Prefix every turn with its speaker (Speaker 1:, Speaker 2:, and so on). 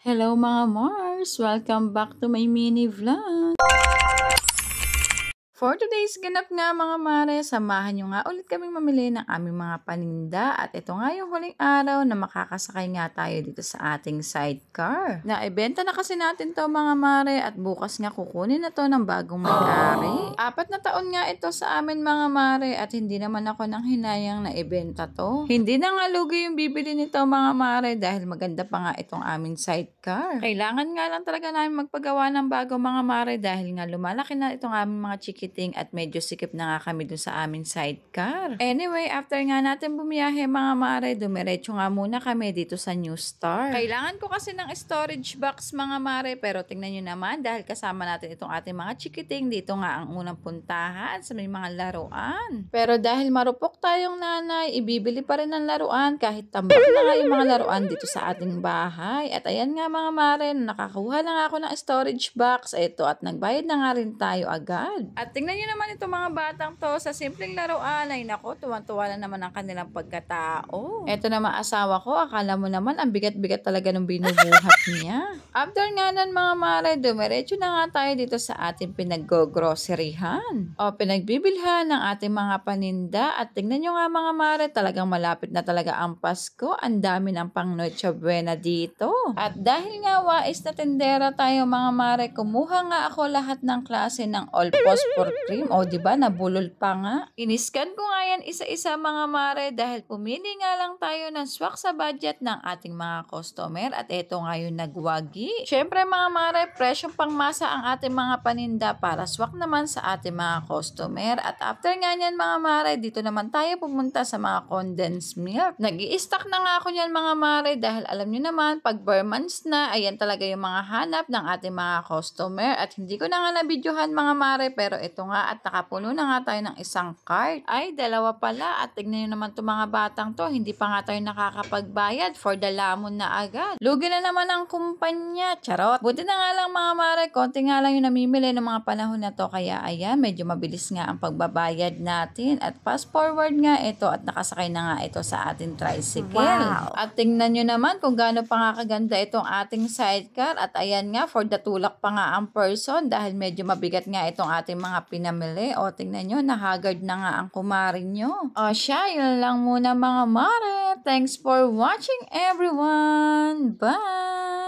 Speaker 1: Hello mga Mars! Welcome back to my mini vlog! For today's ganap nga mga mare, samahan nyo nga ulit kaming mamili ng aming mga paninda at ito nga yung huling araw na makakasakay nga tayo dito sa ating sidecar. Naibenta na kasi natin to mga mare at bukas nga kukunin na to ng bagong may-ari. 4 na taon nga ito sa amin mga mare at hindi naman ako nang hinayang na ibenta to. Hindi na nga lugi yung bibili nito mga mare dahil maganda pa nga itong aming sidecar. Kailangan nga lang talaga namin magpagawa ng bago mga mare dahil nga lumalaki na itong aming mga chikiting at medyo sikip na nga kami dun sa aming sidecar. Anyway, after nga natin bumiyahe mga mare, dumiretso nga muna kami dito sa New Star. Kailangan ko kasi ng storage box mga mare pero tingnan nyo naman dahil kasama natin itong ating mga chikiting, dito nga ang unang puntahan sa may mga laruan. Pero dahil marupok tayong nanay, ibibili pa rin ng laruan kahit tambak na nga yung mga laruan dito sa ating bahay. At ayan nga mga mare, nakakuha lang ako ng storage box ito at nagbayad na nga rin tayo agad. At tingnan nyo naman itong mga batang to sa simpleng laruan ay nako, tuwan-tuwa na naman ang kanilang pagkatao. Ito naman asawa ko, akala mo naman ang bigat-bigat talaga ng binubuhat niya. After nga nun mga mare, dumiretso na nga tayo dito sa ating pinag-groceryhan o pinagbibilhan ng ating mga paninda at tingnan nyo nga mga mare, talagang malapit na talaga ang Pasko. Ang dami ng pang Noche Buena dito. At dahil nga wais na tendera tayo mga mare, kumuha nga ako lahat ng klase ng all phosphor cream. O diba, nabulol pa nga. Iniscan ko nga yan isa-isa mga mare dahil pumili nga lang tayo ng swak sa budget ng ating mga customer at eto nga yung nagwagi. Syempre mga mare, presyong pangmasa ang ating mga paninda para swak naman sa ating mga customer. At after nga yan mga mare, dito naman tayo pumunta sa mga condensed milk. Nag-i-stock na nga ako yan mga mare dahil alam nyo naman, pag bare months na, ayan talaga yung mga hanap ng ating mga customer. At hindi ko na nga nabidyohan mga mare, pero ito nga at nakapuno na nga tayo ng isang cart. Ay, dalawa pala. At tignan nyo naman itong mga batang to, hindi pa nga tayo nakakapagbayad for the lamon na agad. Lugi na naman ang kumpanya. Charot. Buti na nga lang mga mare, konti nga lang yung namimili ng mga panahon na to. Kaya ayan, medyo mabilis nga ang pagbabayad natin. At fast forward nga ito at nakasakay na nga ito sa ating tricycle. Wow. At tingnan nyo naman kung gaano pa nga kaganda itong ating sidecar. At ayan nga, for the tulak pa nga ang person dahil medyo mabigat nga itong ating mga pinamili. O tingnan nyo, nahagard na nga ang kumarin nyo. O siya, yun lang muna mga mare. Thanks for watching everyone. Bye!